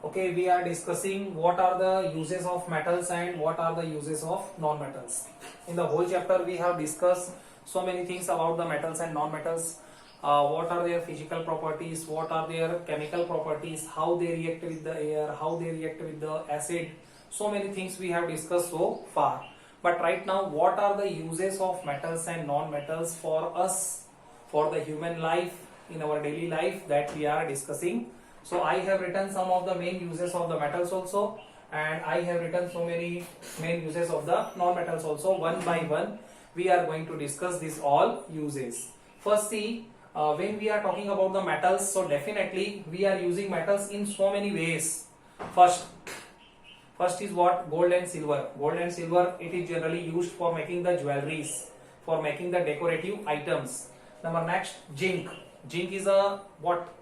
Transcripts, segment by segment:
Okay, we are discussing what are the uses of metals and what are the uses of non-metals. In the whole chapter, we have discussed so many things about the metals and non-metals. What are their physical properties? What are their chemical properties? How they react with the air? How they react with the acid? So many things we have discussed so far. But right now, what are the uses of metals and non-metals for us, for the human life, in our daily life, that we are discussing. So I have written some of the main uses of the metals also, and I have written so many main uses of the non-metals also. One by one we are going to discuss these all uses. First, see, when we are talking about the metals, so definitely we are using metals in so many ways. First is what? Gold and silver. Gold and silver, it is generally used for making the jewelries, for making the decorative items. Number next, zinc. Zinc is a what?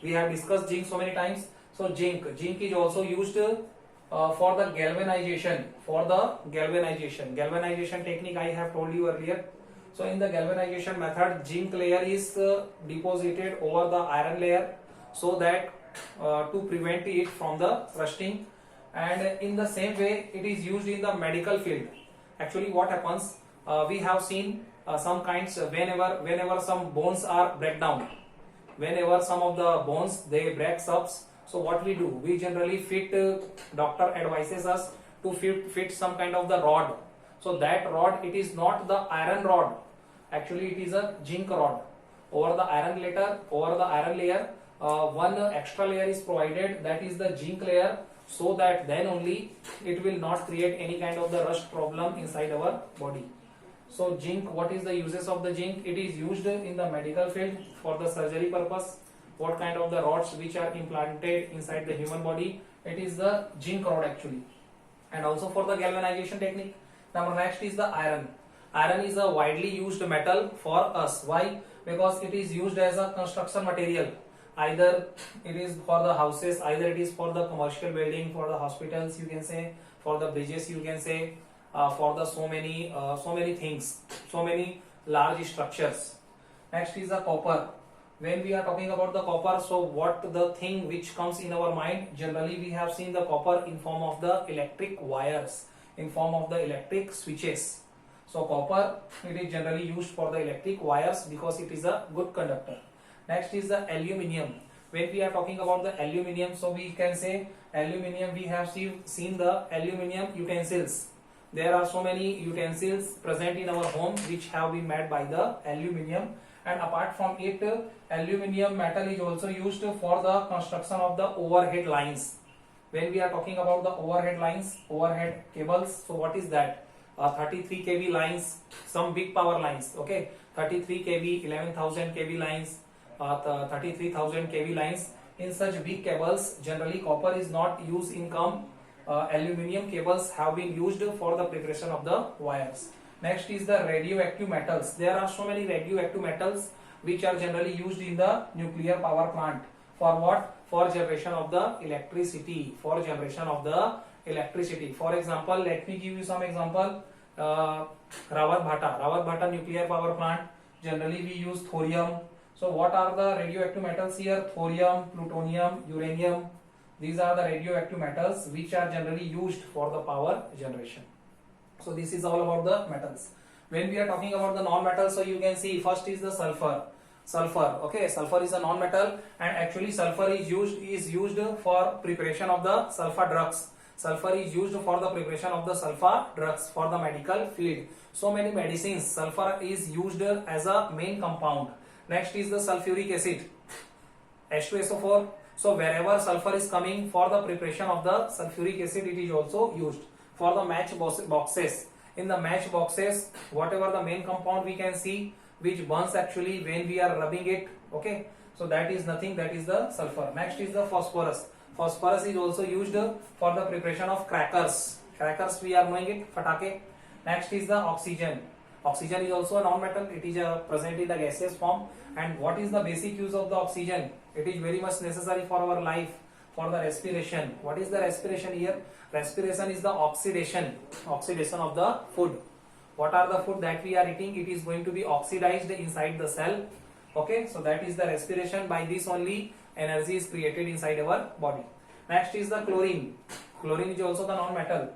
We have discussed zinc so many times. So zinc is also used for the galvanization. Galvanization technique I have told you earlier. So in the galvanization method, zinc layer is deposited over the iron layer, so that to prevent it from the rusting. And in the same way, it is used in the medical field. Actually, what happens? We have seen some kinds whenever some bones are break down. Whenever some of the bones they breaks up, so what we do? We generally fit. Doctor advises us to fit some kind of the rod. So that rod, it is not the iron rod. Actually, it is a zinc rod. Over the iron layer, one extra layer is provided. That is the zinc layer. So that then only it will not create any kind of the rust problem inside our body. So zinc, what is the uses of the zinc? It is used in the medical field for the surgery purpose. What kind of the rods which are implanted inside the human body? It is the zinc rod actually. And also for the galvanization technique. Number next is the iron. Iron is a widely used metal for us. Why? Because it is used as a construction material. Either it is for the houses, either it is for the commercial building, for the hospitals you can say, for the bridges you can say, for the so many things, so many large structures. Next is the copper. When we are talking about the copper, so what the thing which comes in our mind? Generally we have seen the copper in form of the electric wires, in form of the electric switches. So copper, it is generally used for the electric wires because it is a good conductor. Next is the aluminium. When we are talking about the aluminium, so we can say aluminium, we have seen the aluminium utensils. There are so many utensils present in our home which have been made by the aluminium, and apart from it, aluminium metal is also used for the construction of the overhead lines. When we are talking about the overhead lines, overhead cables, so what is that? 33 kV lines, some big power lines, okay, 33 kV, 11,000 kV lines, 33,000 kV lines. In such big cables, generally copper is not used in come. Aluminium cables have been used for the preparation of the wires. Next is the radioactive metals. There are so many radioactive metals which are generally used in the nuclear power plant. For what? For generation of the electricity. For example, let me give you some example. Rawat Bhata nuclear power plant. Generally we use thorium. So what are the radioactive metals here? Thorium, plutonium, uranium. These are the radioactive metals which are generally used for the power generation. So this is all about the metals. When we are talking about the non-metals, so you can see first is the sulfur. Okay, sulfur is a non-metal, and actually sulfur is used for preparation of the sulfur drugs. Sulfur is used for the preparation of the sulfur drugs for the medical field. So many medicines, sulfur is used as a main compound. Next is the sulfuric acid, H2SO4. So wherever sulfur is coming for the preparation of the sulfuric acid, it is also used. For the match boxes, in the match boxes, whatever the main compound we can see which burns actually when we are rubbing it, okay, so that is nothing, that is the sulfur. Next is the phosphorus. Phosphorus is also used for the preparation of crackers. We are knowing it, fatake. Next is the oxygen. Oxygen is also a non-metal. It is present in the gaseous form. And what is the basic use of the oxygen? It is very much necessary for our life, for the respiration. What is the respiration here? Respiration is the oxidation of the food. What are the food that we are eating? It is going to be oxidized inside the cell. Okay, so that is the respiration. By this only energy is created inside our body. Next is the chlorine. Chlorine is also the non-metal.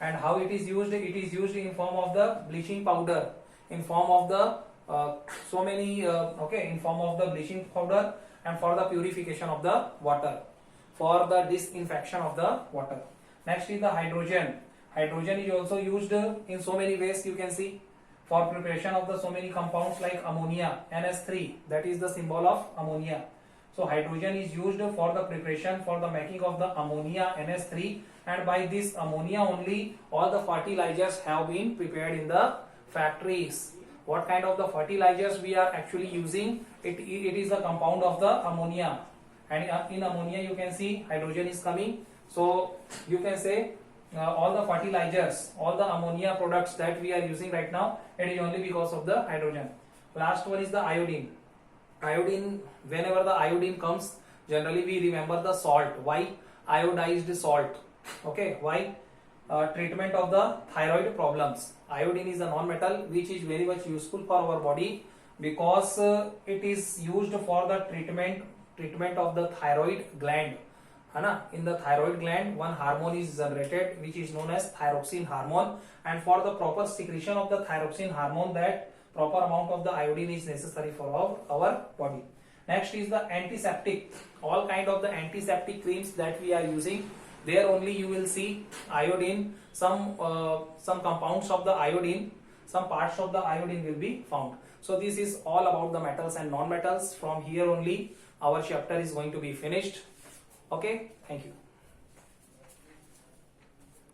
And how it is used? It is used in form of the bleaching powder, in form of the in form of the bleaching powder, and for the purification of the water, for the disinfection of the water. Next is the hydrogen. Hydrogen is also used in so many ways. You can see for preparation of the so many compounds like ammonia, NH3, that is the symbol of ammonia. So hydrogen is used for the preparation, for the making of the ammonia, NH3, and by this ammonia only all the fertilizers have been prepared in the factories. What kind of the fertilizers we are actually using? It is the compound of the ammonia, and in ammonia you can see hydrogen is coming. So you can say all the fertilizers, all the ammonia products that we are using right now, it is only because of the hydrogen. Last one is the iodine. Iodine, whenever the iodine comes, generally we remember the salt. Why? Iodized salt. Okay, why? Treatment of the thyroid problems. Iodine is a non-metal which is very much useful for our body, because it is used for the treatment of the thyroid gland. In the thyroid gland, one hormone is generated which is known as thyroxine hormone, and for the proper secretion of the thyroxine hormone, that proper amount of the iodine is necessary for our body. Next is the antiseptic. All kind of the antiseptic creams that we are using, there only you will see iodine, some compounds of the iodine, some parts of the iodine will be found. So this is all about the metals and non-metals. From here only our chapter is going to be finished. Okay, thank you.